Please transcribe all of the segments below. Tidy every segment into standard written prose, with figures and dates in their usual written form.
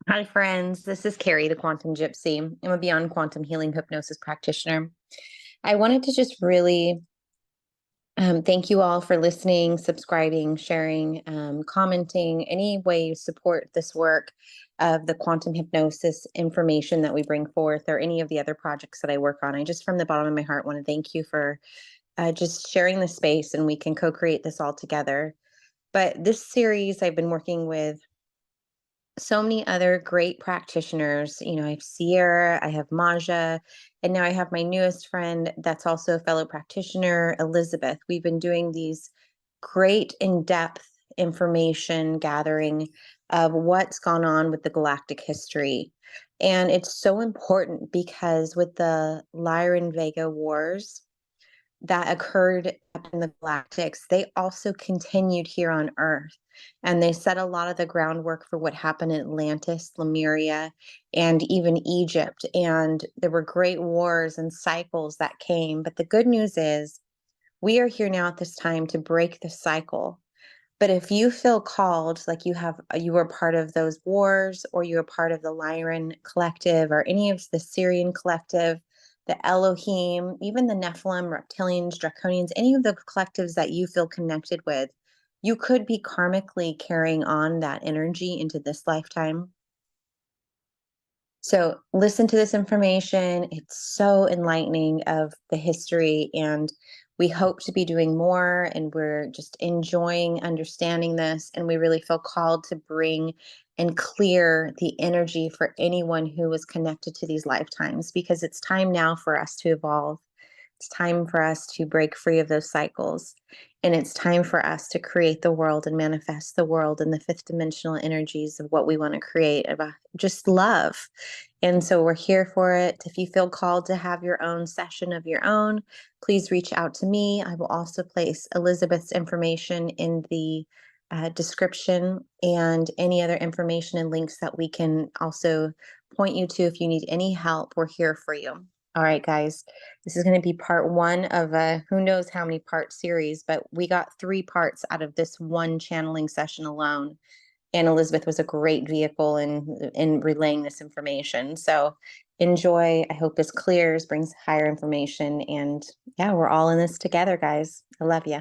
Hi, friends. This is Carrie, the Quantum Gypsy. I'm a Beyond Quantum Healing Hypnosis Practitioner. I wanted to just really thank you all for listening, subscribing, sharing, commenting, any way you support this work of the quantum hypnosis information that we bring forth, or any of the other projects that I work on. I just, from the bottom of my heart, want to thank you for just sharing the space, and we can co-create this all together. But this series, I've been working with so many other great practitioners. I have Sierra, I have Maja, and now I have my newest friend that's also a fellow practitioner, Elizabeth. We've been doing these great in-depth information gathering of what's gone on with the galactic history. And it's so important because with the Lyra Vega Wars that occurred in the galactics, they also continued here on Earth. And they set a lot of the groundwork for what happened in Atlantis, Lemuria, and even Egypt. And there were great wars and cycles that came. But the good news is we are here now at this time to break the cycle. But if you feel called, like you were part of those wars, or you were part of the Lyran collective, or any of the Syrian collective, the Elohim, even the Nephilim, reptilians, draconians, any of the collectives that you feel connected with, you could be karmically carrying on that energy into this lifetime. So listen to this information. It's so enlightening of the history, and we hope to be doing more, and we're just enjoying understanding this, and we really feel called to bring and clear the energy for anyone who was connected to these lifetimes, because it's time now for us to evolve. It's time for us to break free of those cycles. And it's time for us to create the world and manifest the world in the fifth dimensional energies of what we want to create, about just love. And so we're here for it. If you feel called to have your own session of your own, please reach out to me. I will also place Elizabeth's information in the description, and any other information and links that we can also point you to if you need any help. We're here for you. All right, guys, this is going to be part one of a who knows how many part series, but we got 3 parts out of this one channeling session alone. And Elizabeth was a great vehicle in relaying this information. So enjoy. I hope this clears, brings higher information. And yeah, we're all in this together, guys. I love you.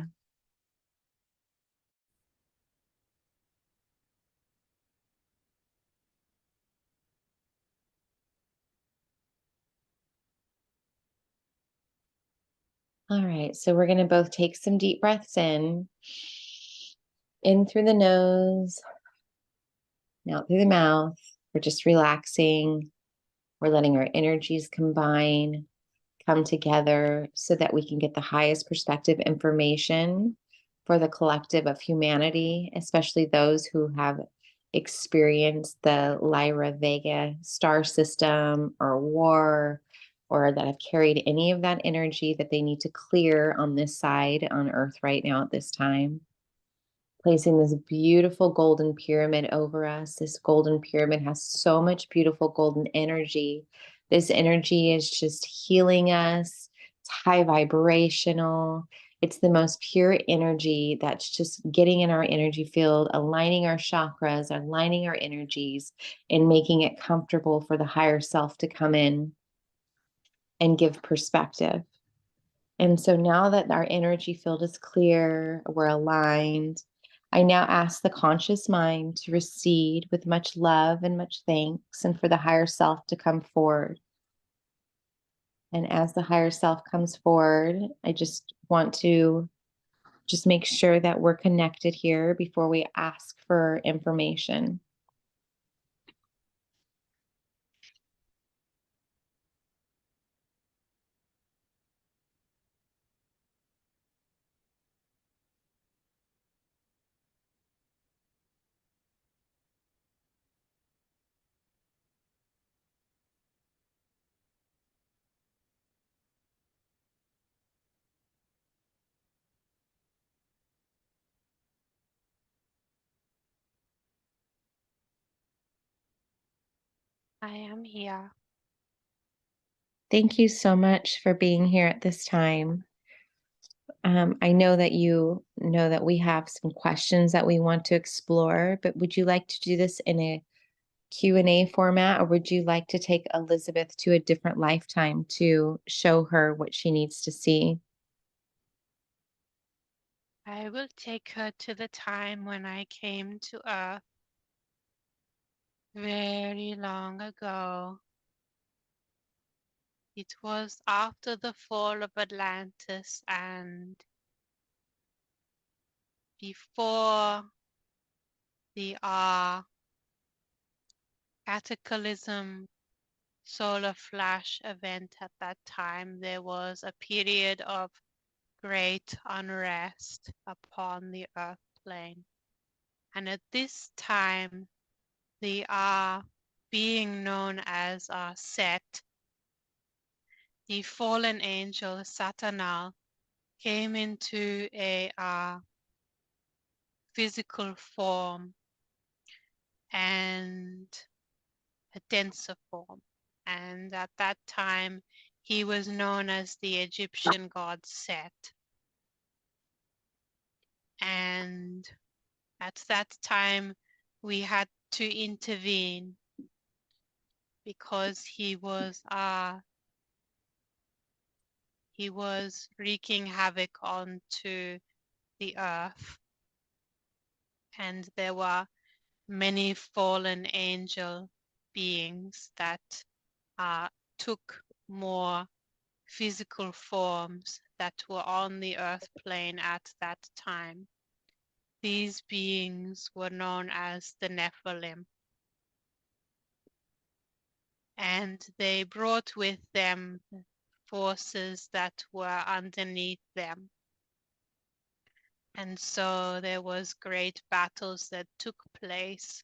All right, so we're going to both take some deep breaths in through the nose, out through the mouth. We're just relaxing. We're letting our energies combine, come together so that we can get the highest perspective information for the collective of humanity, especially those who have experienced the Lyra Vega star system or war, or that have carried any of that energy that they need to clear on this side on Earth right now at this time. Placing this beautiful golden pyramid over us. This golden pyramid has so much beautiful golden energy. This energy is just healing us. It's high vibrational. It's the most pure energy that's just getting in our energy field, aligning our chakras, aligning our energies, and making it comfortable for the higher self to come in and give perspective. And so now that our energy field is clear, we're aligned, I now ask the conscious mind to recede with much love and much thanks, and for the higher self to come forward. And as the higher self comes forward, I just want to just make sure that we're connected here before we ask for information. I am here. Thank you so much for being here at this time. I know that you know that we have some questions that we want to explore, but would you like to do this in a Q&A format, or would you like to take Elizabeth to a different lifetime to show her what she needs to see? I will take her to the time when I came to Earth very long ago. It was after the fall of Atlantis and before the cataclysm solar flash event. At that time, there was a period of great unrest upon the earth plane. And at this time, the being known as Set, the fallen angel Satanal, came into a physical form and a denser form. And at that time, he was known as the Egyptian god Set. And at that time, we had to intervene because he was wreaking havoc onto the earth, and there were many fallen angel beings that took more physical forms that were on the earth plane at that time. These beings were known as the Nephilim, and they brought with them forces that were underneath them. And so there was great battles that took place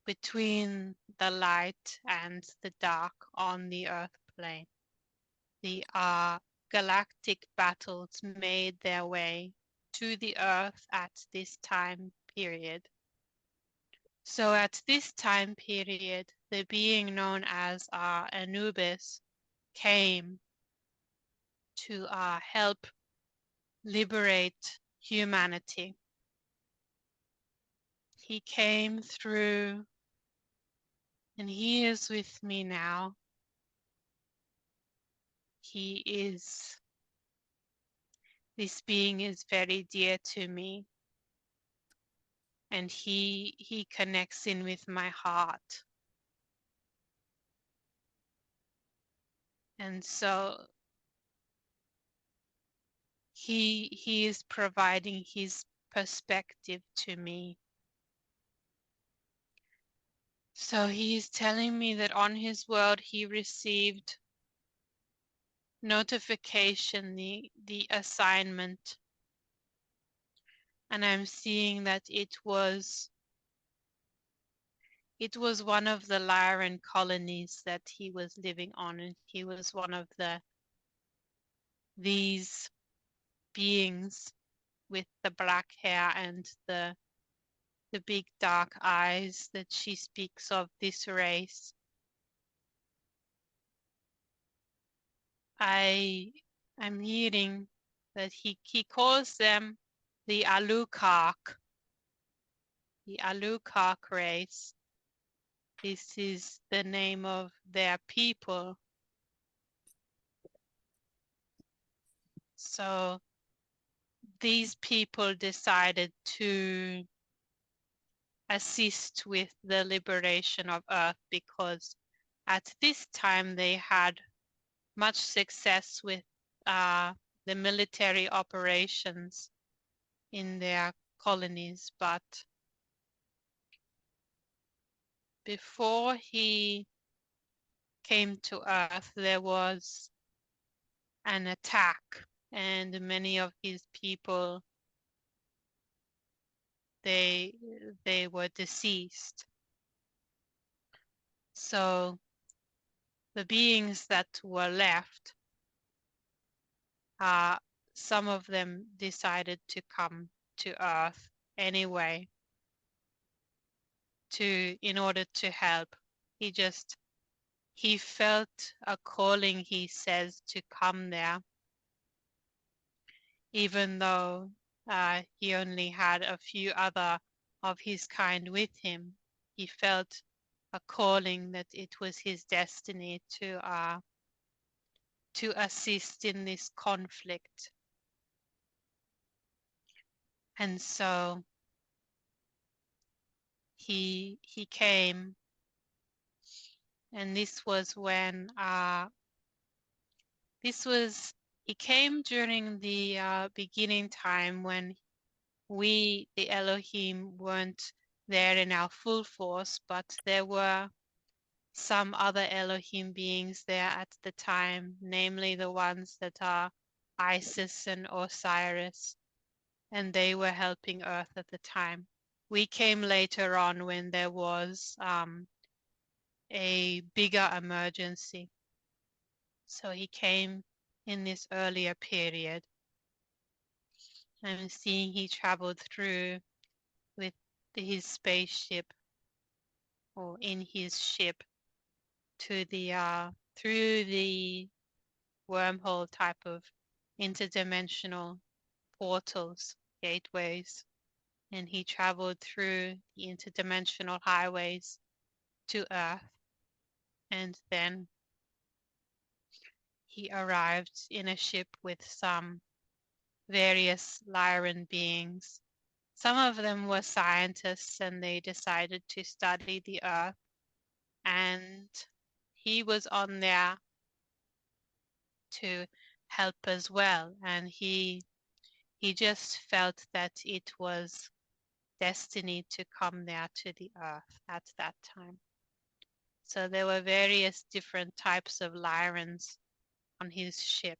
between the light and the dark on the earth plane. The galactic battles made their way to the earth at this time period. So at this time period, the being known as Anubis came to help liberate humanity. He came through, and he is with me now. This being is very dear to me, and he connects in with my heart. And so he is providing his perspective to me. So he is telling me that on his world he received notification, the assignment, and I'm seeing that it was one of the Lyran colonies that he was living on, and he was one of these beings with the black hair and the big dark eyes that she speaks of, this race. I'm hearing that he calls them the Alukark race. This is the name of their people. So these people decided to assist with the liberation of Earth because at this time they had much success with the military operations in their colonies. But before he came to Earth, there was an attack, and many of his people, they were deceased. So the beings that were left, some of them decided to come to Earth anyway in order to help. He felt a calling, he says, to come there, even though he only had a few other of his kind with him. He felt a calling, that it was his destiny to assist in this conflict. And so he came, and this was when he came during the beginning time when we, the Elohim, weren't there in our full force, but there were some other Elohim beings there at the time, namely the ones that are Isis and Osiris, and they were helping Earth at the time. We came later on when there was a bigger emergency. So he came in this earlier period. I'm seeing he traveled through with his spaceship, or in his ship, to the through the wormhole type of interdimensional portals, gateways, and he traveled through the interdimensional highways to Earth, and then he arrived in a ship with some various Lyran beings. Some of them were scientists, and they decided to study the Earth, and he was on there to help as well, and he just felt that it was destiny to come there to the Earth at that time. So there were various different types of Lyrans on his ship.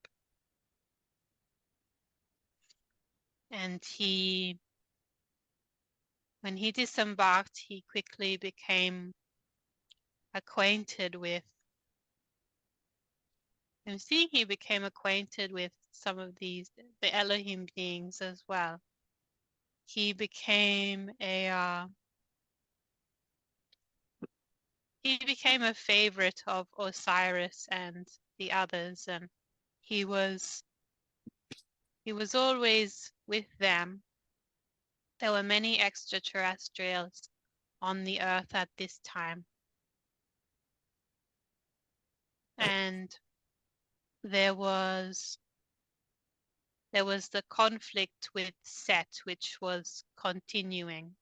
And when he disembarked, he quickly became acquainted with, I'm seeing he became acquainted with some of the Elohim beings as well. He became a favorite of Osiris and the others, and he was always with them. There were many extraterrestrials on the Earth at this time, and there was the conflict with Set, which was continuing.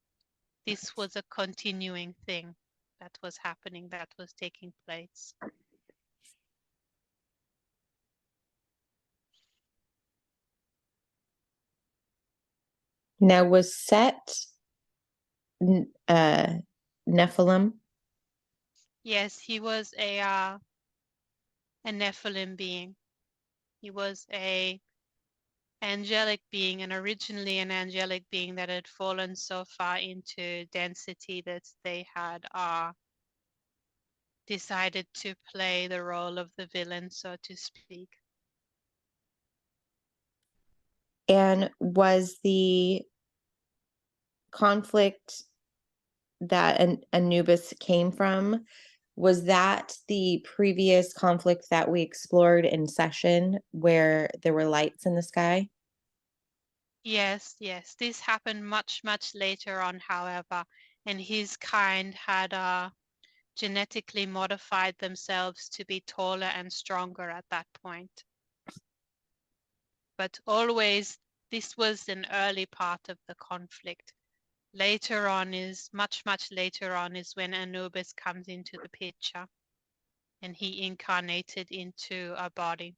This was a continuing thing that was happening, that was taking place. Now, was Set Nephilim? Yes, he was a Nephilim being. He was a angelic being, and originally an angelic being that had fallen so far into density that they had decided to play the role of the villain, so to speak. And was the conflict that Anubis came from, was that the previous conflict that we explored in session where there were lights in the sky? Yes, yes. This happened much, much later on, however, and his kind had genetically modified themselves to be taller and stronger at that point. But always, this was an early part of the conflict. Later on is, much, much later on is when Anubis comes into the picture, and he incarnated into a body.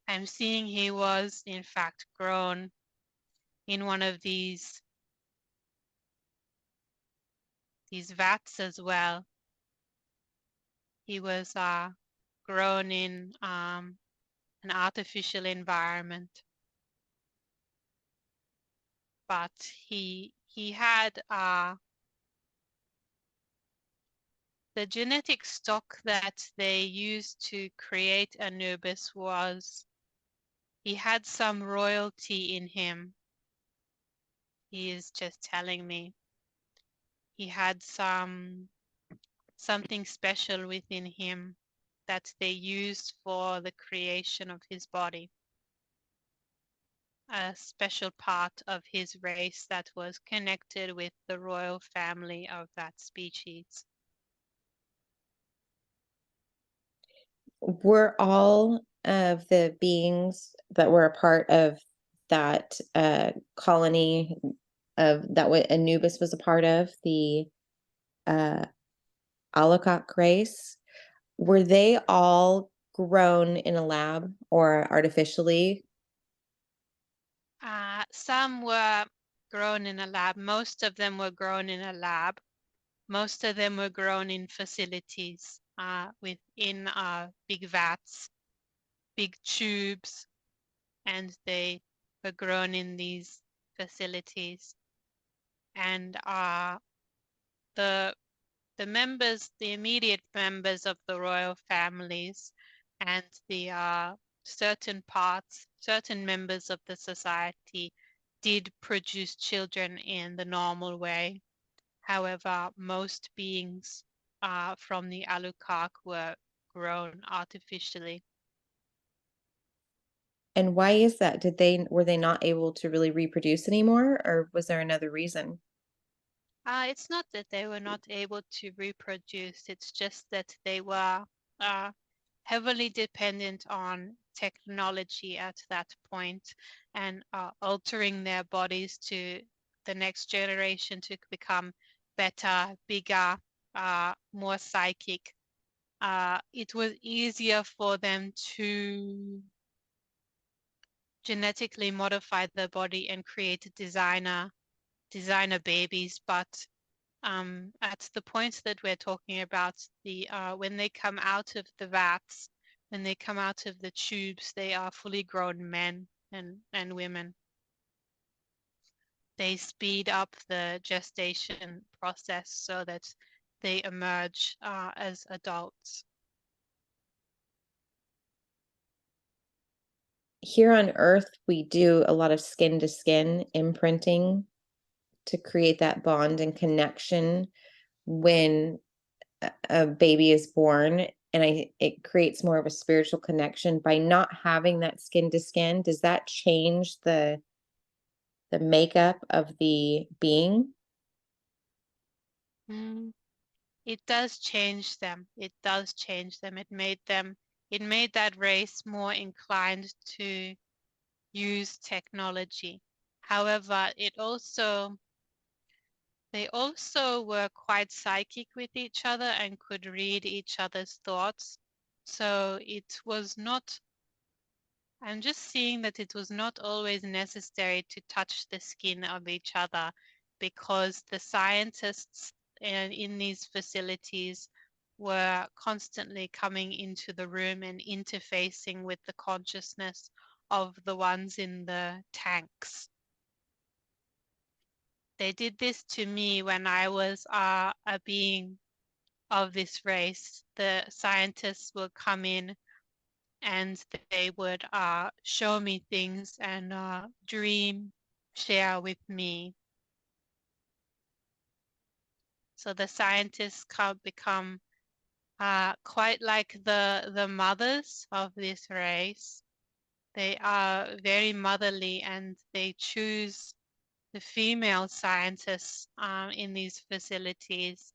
I'm seeing he was, in fact, grown in one of these vats as well. He was grown in an artificial environment, but he had the genetic stock that they used to create Anubis was, he had some royalty in him. He is just telling me he had something special within him that they used for the creation of his body. a special part of his race that was connected with the royal family of that species. Were all of the beings that were a part of that colony of that what Anubis was a part of, the uh, Alakak race, were they all grown in a lab or artificially? Some were grown in a lab. Most of them were grown in a lab. Most of them were grown in facilities within big vats, big tubes, and they were grown in these facilities. And the members, the immediate members of the royal families, and the certain members of the society did produce children in the normal way. However, most beings from the Alucard were grown artificially. And why is that? Were they not able to really reproduce anymore, or was there another reason? It's not that they were not able to reproduce, it's just that they were heavily dependent on technology at that point and altering their bodies to the next generation to become better, bigger, more psychic. It was easier for them to genetically modify their body and create designer babies, but at the point that we're talking about, when they come out of the vats, when they come out of the tubes, they are fully grown men and women. They speed up the gestation process so that they emerge as adults. Here on Earth, we do a lot of skin to skin imprinting to create that bond and connection when a baby is born, and it creates more of a spiritual connection by not having that skin to skin. Does that change the makeup of the being? It does change them. It does change them. It made that race more inclined to use technology. However, they also were quite psychic with each other and could read each other's thoughts. So I'm just seeing that it was not always necessary to touch the skin of each other, because the scientists in these facilities were constantly coming into the room and interfacing with the consciousness of the ones in the tanks. They did this to me when I was a being of this race. The scientists would come in and they would show me things and share with me. So the scientists become quite like the mothers of this race. They are very motherly, and they choose the female scientists in these facilities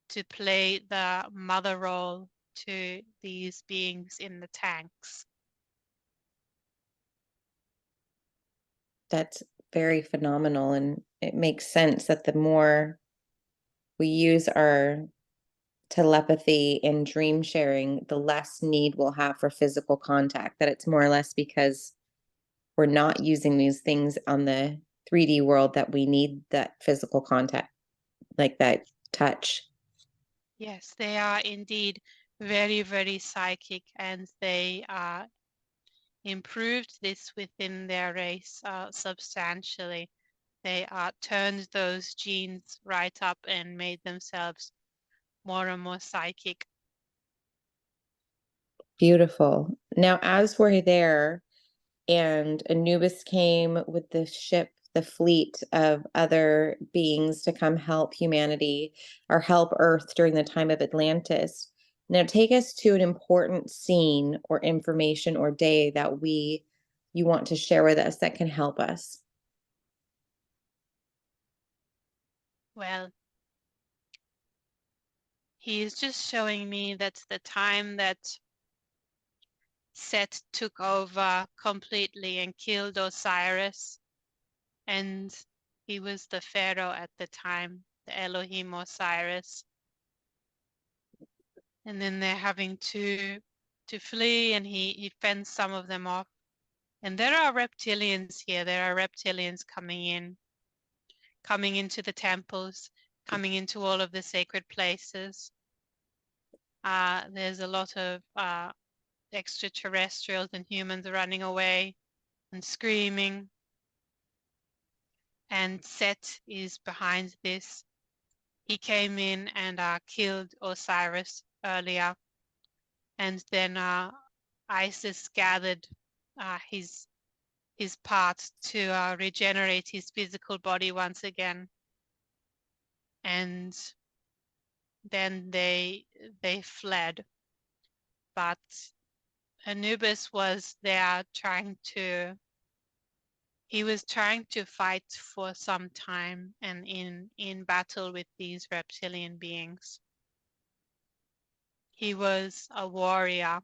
to play the mother role to these beings in the tanks. That's very phenomenal, and it makes sense that the more we use our telepathy and dream sharing, the less need we'll have for physical contact. That it's more or less because we're not using these things on the 3D world that we need that physical contact, like that touch. Yes, they are indeed very, very psychic, and they improved this within their race substantially. They turned those genes right up and made themselves more and more psychic. Beautiful. Now, as we're there, and Anubis came with the ship, the fleet of other beings to come help humanity or help Earth during the time of Atlantis. Now, take us to an important scene or information or day that we you want to share with us that can help us? Well, he is just showing me that the time that Set took over completely and killed Osiris, and he was the pharaoh at the time, the Elohim Osiris. And then they're having to flee, and he fends some of them off. And there are reptilians here. There are reptilians coming into the temples, coming into all of the sacred places. There's a lot of extraterrestrials and humans running away and screaming. And Set is behind this. He came in and killed Osiris earlier. And then Isis gathered his parts to regenerate his physical body once again. And then they fled. But Anubis was there he was trying to fight for some time and in battle with these reptilian beings. He was a warrior,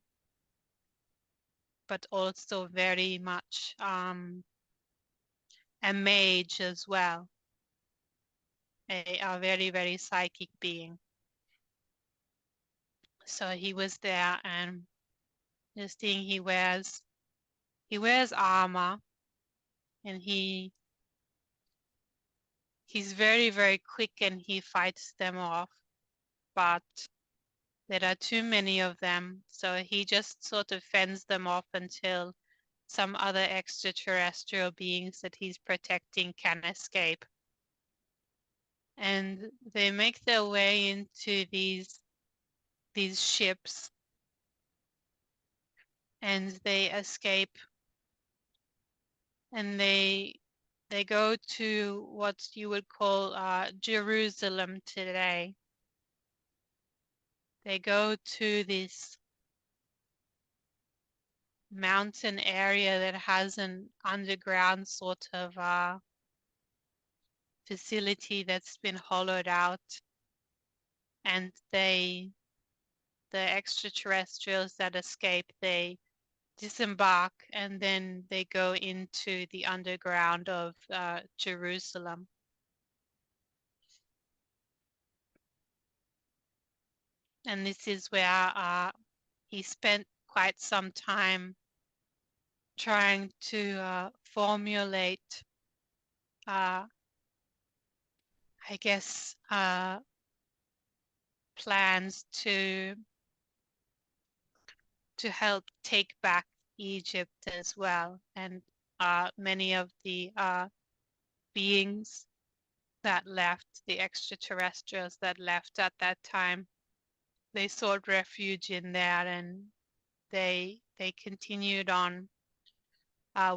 but also very much a mage as well, a very, very psychic being. So he was there, and this thing he wears armor, and he's very, very quick, and he fights them off, but there are too many of them, so he just sort of fends them off until some other extraterrestrial beings that he's protecting can escape. And they make their way into these ships, and they escape, and they go to what you would call Jerusalem today. They go to this mountain area that has an underground sort of facility that's been hollowed out, and the extraterrestrials that escape, they disembark, and then they go into the underground of Jerusalem. And this is where he spent quite some time trying to formulate, I guess, plans to help take back Egypt as well. And many of the beings that left, the extraterrestrials that left at that time, they sought refuge in there, and they continued on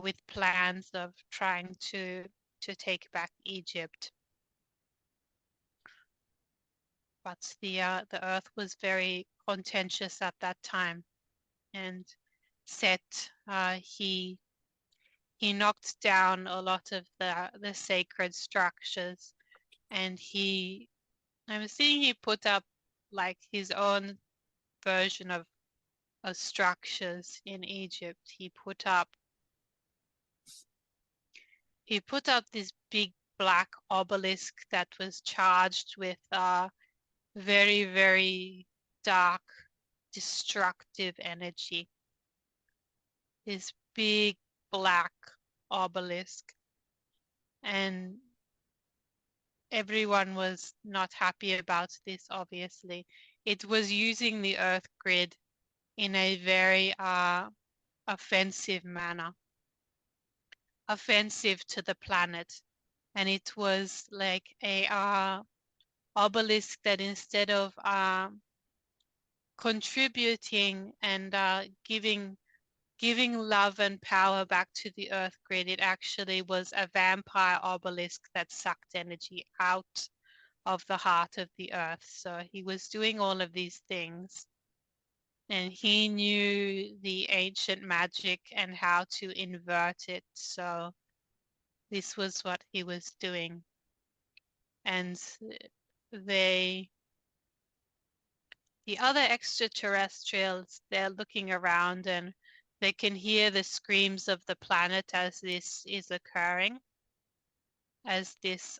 with plans of trying to take back Egypt. But the earth was very contentious at that time, and Set, he knocked down a lot of the sacred structures, and I'm seeing he put up like his own version of structures in Egypt. He put up this big black obelisk that was charged with very, very dark, destructive energy. This big black obelisk, and everyone was not happy about this, obviously. It was using the Earth grid in a very offensive manner, offensive to the planet. And it was like a obelisk that, instead of contributing and giving love and power back to the Earth grid, it actually was a vampire obelisk that sucked energy out of the heart of the Earth. So he was doing all of these things. and he knew the ancient magic and how to invert it. So this was what he was doing. And the other extraterrestrials, they're looking around and they can hear the screams of the planet as this is occurring, as this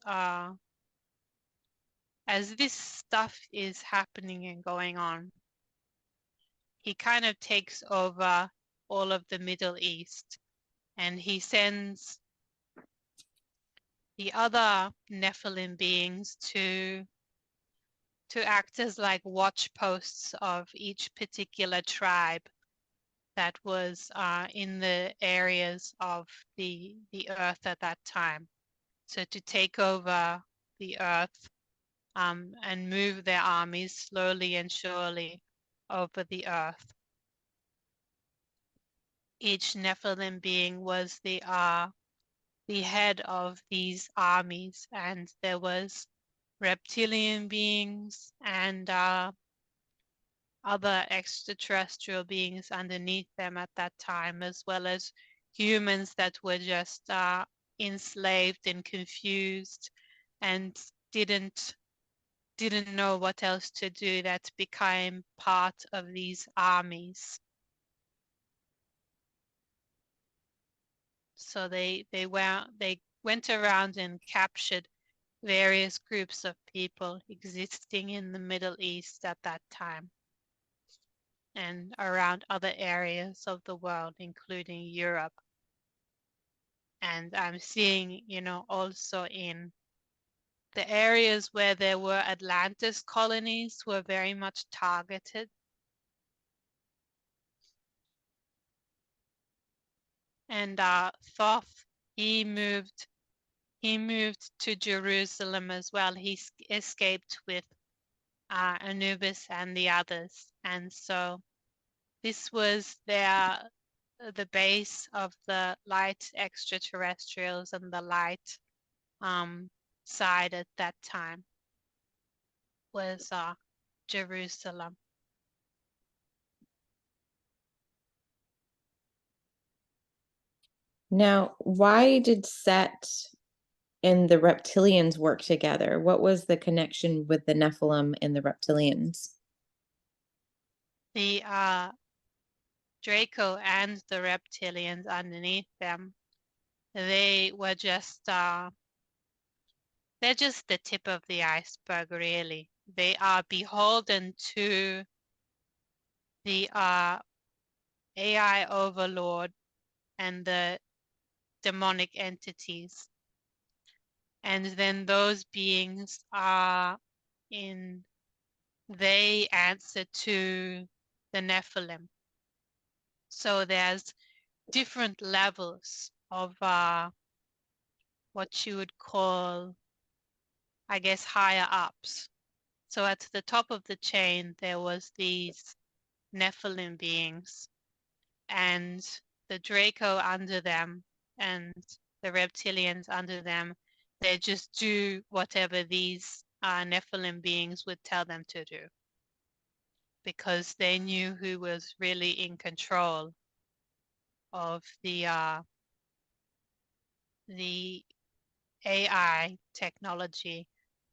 stuff is happening and going on. He kind of takes over all of the Middle East, and he sends the other Nephilim beings to act as like watch posts of each particular tribe that was in the areas of the earth at that time. So to take over the earth and move their armies slowly and surely over the earth. Each Nephilim being was the head of these armies, and there was reptilian beings and other extraterrestrial beings underneath them at that time, as well as humans that were just enslaved and confused and didn't know what else to do, that became part of these armies. So they went around and captured various groups of people existing in the Middle East at that time and around other areas of the world, including Europe. And I'm seeing, also in the areas where there were Atlantis colonies were very much targeted. And Thoth, he moved to Jerusalem as well. He escaped with Anubis and the others. And so this was the base of the light extraterrestrials and the light side at that time was Jerusalem. Now, why did Set and the reptilians work together? What was the connection with the Nephilim and the reptilians? The Draco and the reptilians underneath them, they were just they're just the tip of the iceberg, really. They are beholden to the AI overlord and the demonic entities. And then those beings they answer to the Nephilim. So there's different levels of what you would call, I guess, higher ups. So at the top of the chain, there was these Nephilim beings, and the Draco under them and the reptilians under them. They just do whatever these Nephilim beings would tell them to do, because they knew who was really in control of the AI technology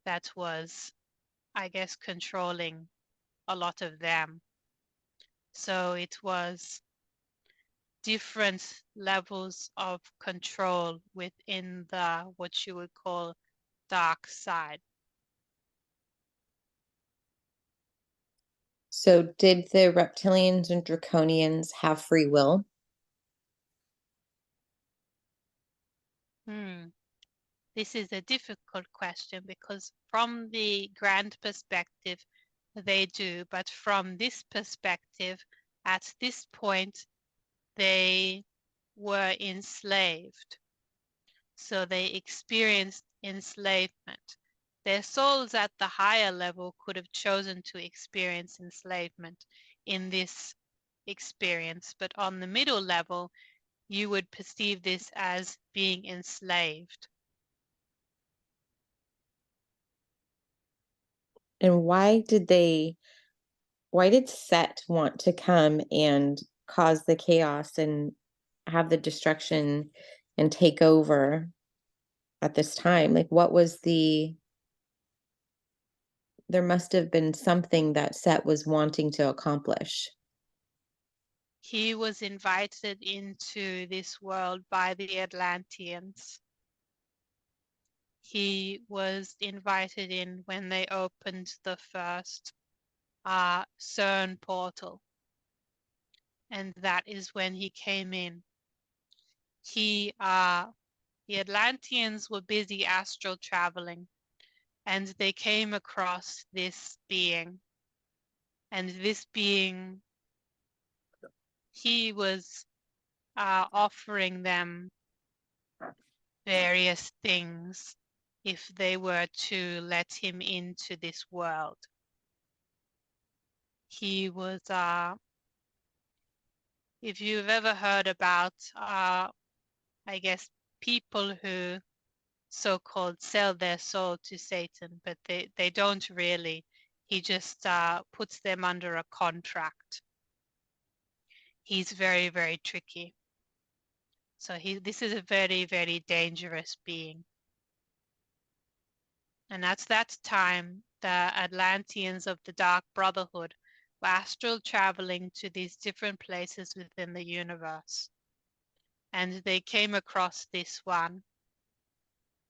that was, I guess, controlling a lot of them. So it was different levels of control within the what you would call dark side. So, did the reptilians and draconians have free will? This is a difficult question, because from the grand perspective, they do, but from this perspective, at this point, they were enslaved. So they experienced enslavement. Their souls at the higher level could have chosen to experience enslavement in this experience, but on the middle level, you would perceive this as being enslaved. And why did they why did Set want to come and cause the chaos and have the destruction and take over at this time? Like, what was there must have been something that Set was wanting to accomplish. He was invited into this world by the Atlanteans. He was invited in when they opened the first CERN portal. And that is when he came in. The Atlanteans were busy astral traveling, and they came across this being. And this being, he was offering them various things if they were to let him into this world. He was, if you've ever heard about, I guess, people who so-called sell their soul to Satan, but they don't really. He just puts them under a contract. He's very, very tricky. So this is a very, very dangerous being. And at that time, the Atlanteans of the Dark Brotherhood were astral traveling to these different places within the universe. And they came across this one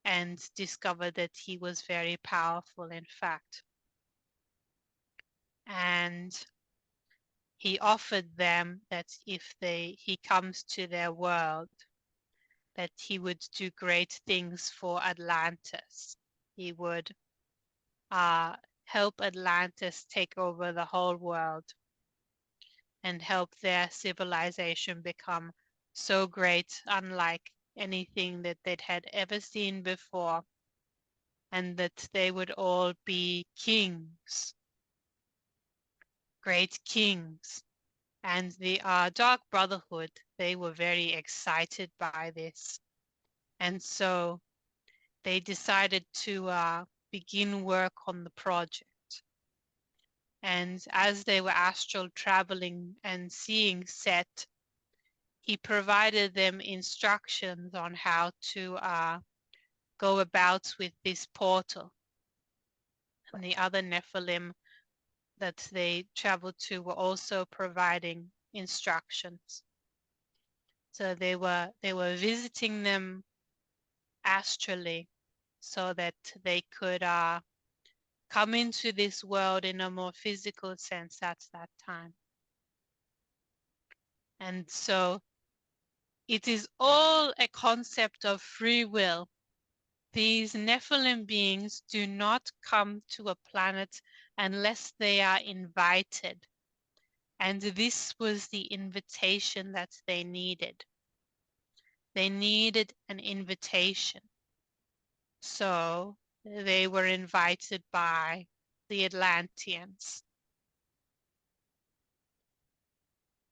and discovered that he was very powerful, in fact. And he offered them that if he comes to their world, that he would do great things for Atlantis. He would help Atlantis take over the whole world and help their civilization become so great, unlike anything that they'd had ever seen before, and that they would all be kings, great kings. And the Dark Brotherhood, they were very excited by this. And so they decided to begin work on the project. And as they were astral traveling and seeing Set, he provided them instructions on how to go about with this portal. And the other Nephilim that they traveled to were also providing instructions. So they were visiting them astrally so that they could come into this world in a more physical sense at that time. And so it is all a concept of free will. These Nephilim beings do not come to a planet unless they are invited. And this was the invitation that they needed. They needed an invitation. So they were invited by the Atlanteans.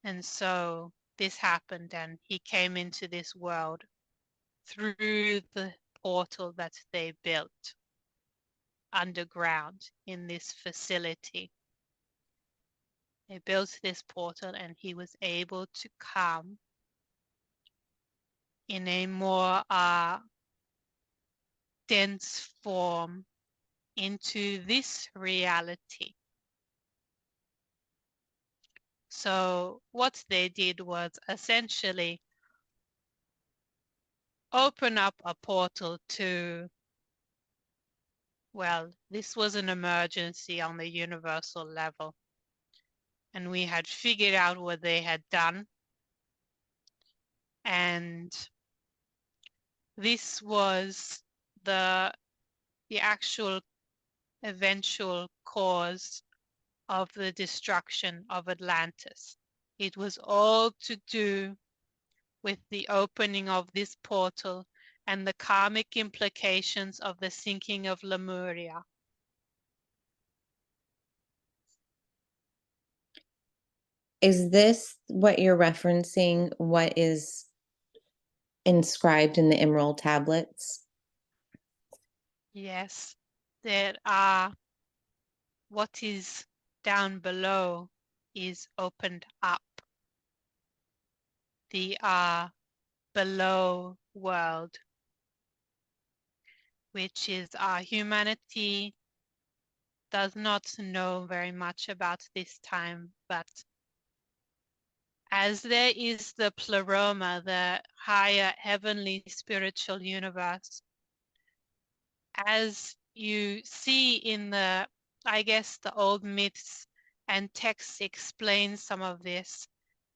And so this happened, and he came into this world through the portal that they built underground in this facility. They built this portal, and he was able to come in a more dense form into this reality. So what they did was essentially open up a portal to, well, this was an emergency on the universal level. And we had figured out what they had done. And this was the actual eventual cause of the destruction of Atlantis. It was all to do with the opening of this portal and the karmic implications of the sinking of Lemuria. Is this what you're referencing? What is inscribed in the Emerald tablets? Yes, there are what is down below is opened up. The below world, which is humanity does not know very much about this time, but as there is the pleroma, the higher heavenly spiritual universe, as you see in the, I guess, the old myths and texts explain some of this.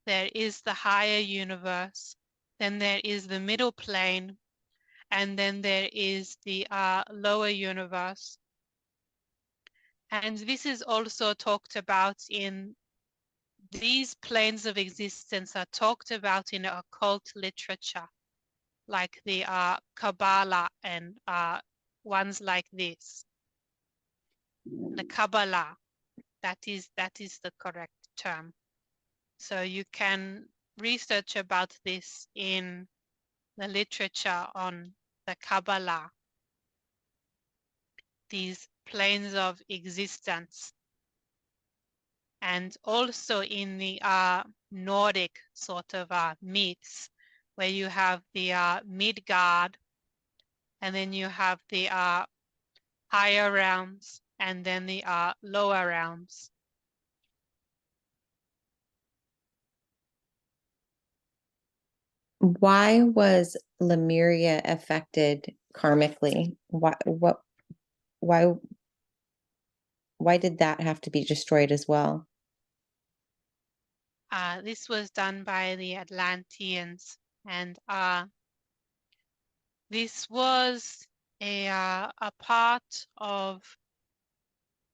There is the higher universe, then there is the middle plane, and then there is the lower universe. And this is also talked about in these planes of existence are talked about in occult literature, like the Kabbalah and ones like this. The Kabbalah, that is the correct term. So you can research about this in the literature on the Kabbalah, these planes of existence, and also in the Nordic sort of myths, where you have the Midgard, and then you have the higher realms, and then the lower realms. Why was Lemuria affected karmically? Why did that have to be destroyed as well? This was done by the Atlanteans, and this was a part of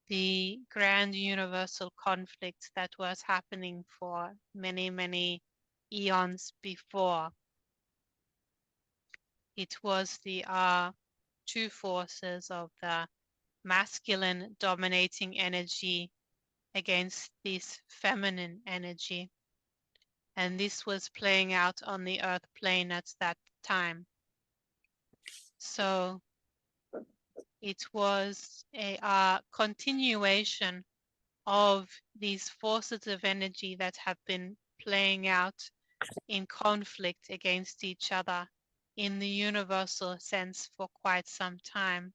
the grand universal conflict that was happening for many, many eons before. It was the two forces of the masculine dominating energy against this feminine energy. And this was playing out on the earth plane at that time. So it was a continuation of these forces of energy that have been playing out in conflict against each other in the universal sense for quite some time.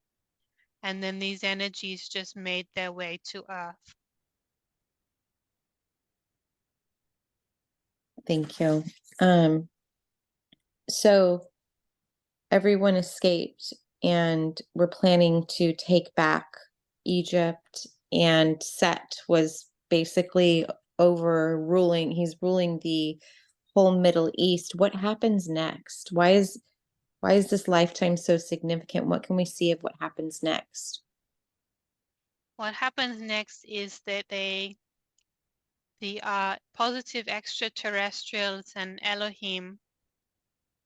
And then these energies just made their way to Earth. Thank you. So everyone escaped, and we're planning to take back Egypt, and Set was basically overruling, he's ruling the whole Middle East. What happens next? Why is this lifetime so significant? What can we see of what happens next? What happens next is that the positive extraterrestrials and Elohim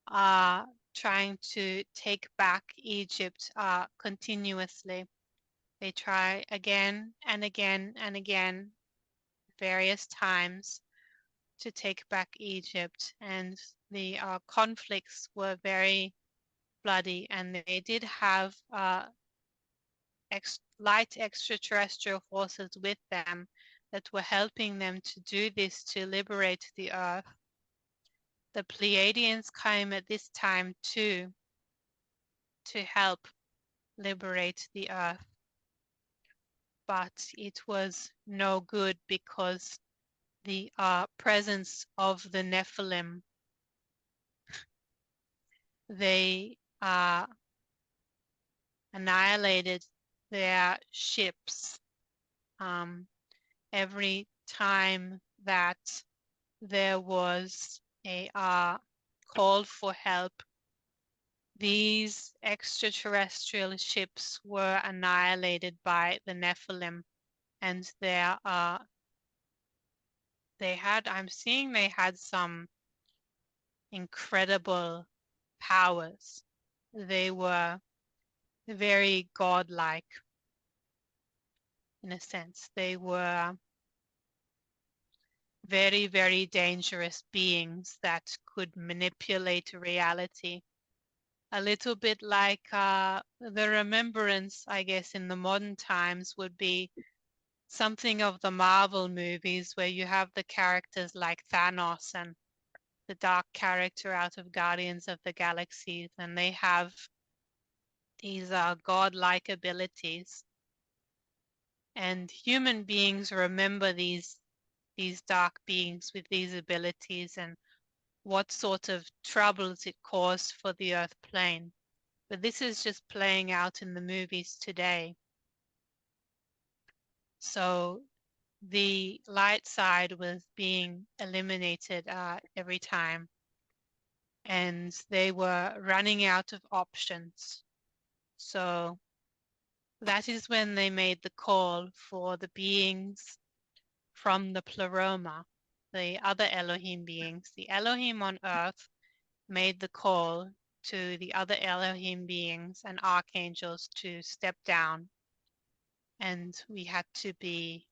are trying to take back Egypt continuously. They try again and again and again, various times, to take back Egypt, and the conflicts were very bloody, and they did have light extraterrestrial forces with them that were helping them to do this, to liberate the earth. The Pleiadians came at this time too, to help liberate the earth. But it was no good, because the presence of the Nephilim, they annihilated their ships every time that there was a call for help. These extraterrestrial ships were annihilated by the Nephilim, and I'm seeing they had some incredible powers. They were very godlike, in a sense. They were very, very dangerous beings that could manipulate reality. A little bit like the remembrance, I guess, in the modern times would be something of the Marvel movies where you have the characters like Thanos and the dark character out of Guardians of the Galaxy, and they have these godlike abilities. And human beings remember these dark beings with these abilities and what sort of troubles it caused for the earth plane. But this is just playing out in the movies today. So the light side was being eliminated every time, and they were running out of options. So that is when they made the call for the beings from the pleroma, the other Elohim beings. The Elohim on earth made the call to the other Elohim beings and archangels to step down, and we had to be,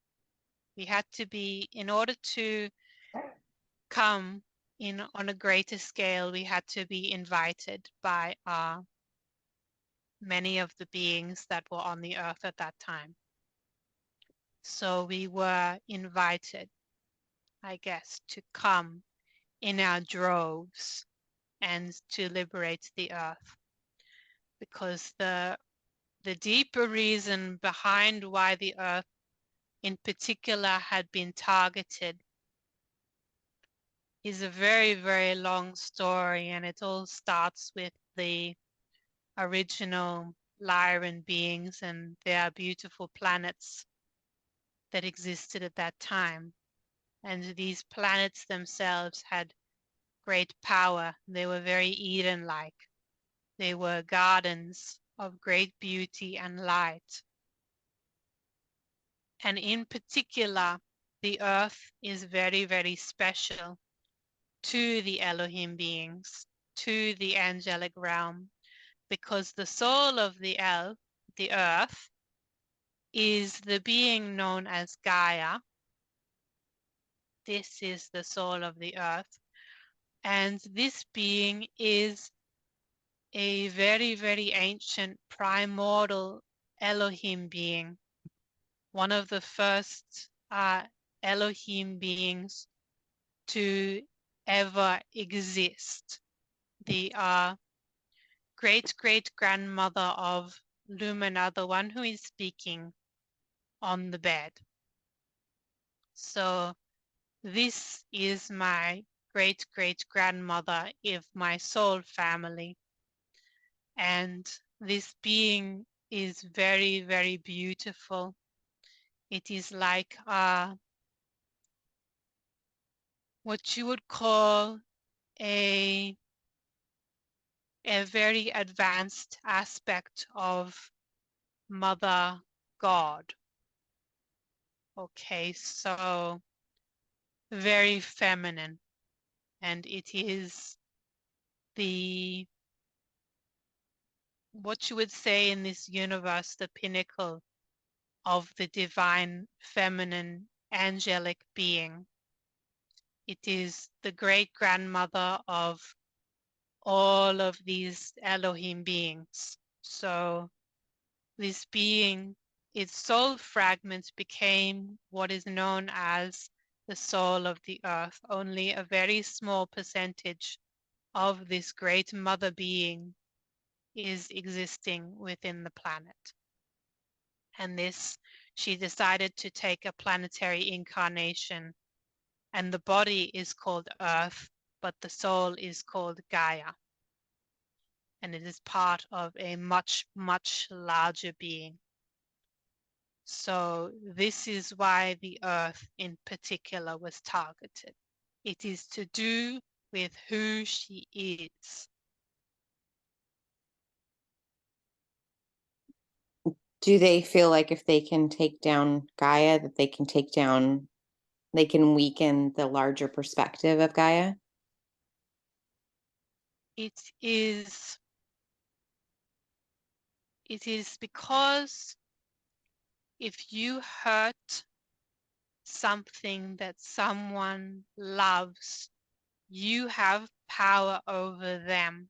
in order to come in on a greater scale, we had to be invited by many of the beings that were on the earth at that time. So we were invited, I guess, to come in our droves and to liberate the earth, because the deeper reason behind why the earth in particular had been targeted is a very, very long story, and it all starts with the original Lyran beings and their beautiful planets that existed at that time. And these planets themselves had great power. They were very Eden-like. They were gardens of great beauty and light. And in particular, the earth is very, very special to the Elohim beings, to the angelic realm, because the soul of the earth, is the being known as Gaia. This is the soul of the earth. And this being is a very, very ancient primordial Elohim being, one of the first Elohim beings to ever exist. The great-great-grandmother of Lumina, the one who is speaking on the bed. So this is my great-great-grandmother of my soul family. And this being is very, very beautiful. It is like what you would call a very advanced aspect of Mother God. Okay, so very feminine, and it is the, what you would say in this universe, the pinnacle of the divine feminine angelic being. It is the great grandmother of all of these Elohim beings. So this being, its soul fragments became what is known as the soul of the earth. Only a very small percentage of this great mother being is existing within the planet. And this, she decided to take a planetary incarnation, and the body is called Earth, but the soul is called Gaia. And it is part of a much, much larger being. So this is why the earth in particular was targeted. It is to do with who she is. Do they feel like if they can take down Gaia, that they can weaken the larger perspective of Gaia? It is because if you hurt something that someone loves, you have power over them.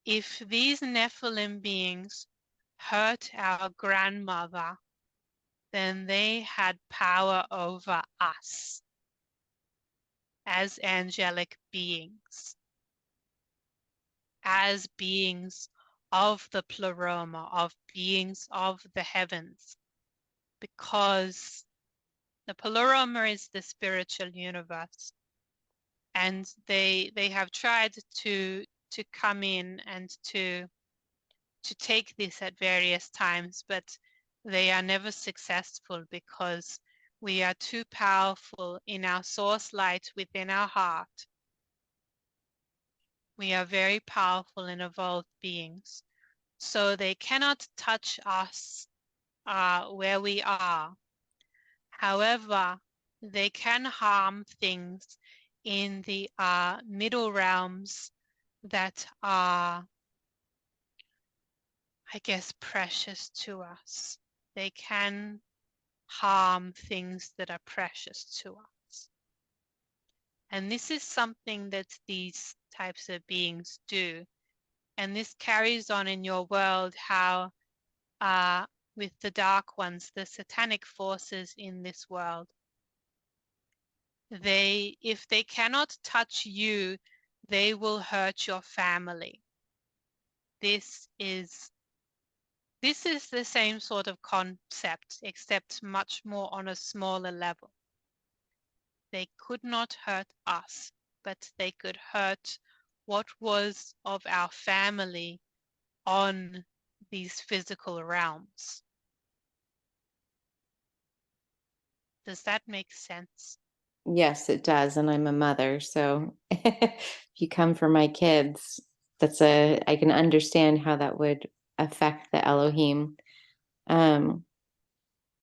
If these Nephilim beings hurt our grandmother, then they had power over us as angelic beings, as beings of the pleroma, of beings of the heavens, because the pleroma is the spiritual universe, and they have tried to come in and to take this at various times, but they are never successful because we are too powerful in our source light within our heart. We are very powerful and evolved beings, so they cannot touch us where we are. However, they can harm things in the middle realms that are, I guess, precious to us. They can harm things that are precious to us. And this is something that these types of beings do. And this carries on in your world, how with the dark ones, the satanic forces in this world, if they cannot touch you, they will hurt your family. This is the same sort of concept, except much more on a smaller level. They could not hurt us, but they could hurt what was of our family on these physical realms. Does that make sense? Yes, it does. And I'm a mother. So if you come for my kids, I can understand how that would affect the Elohim.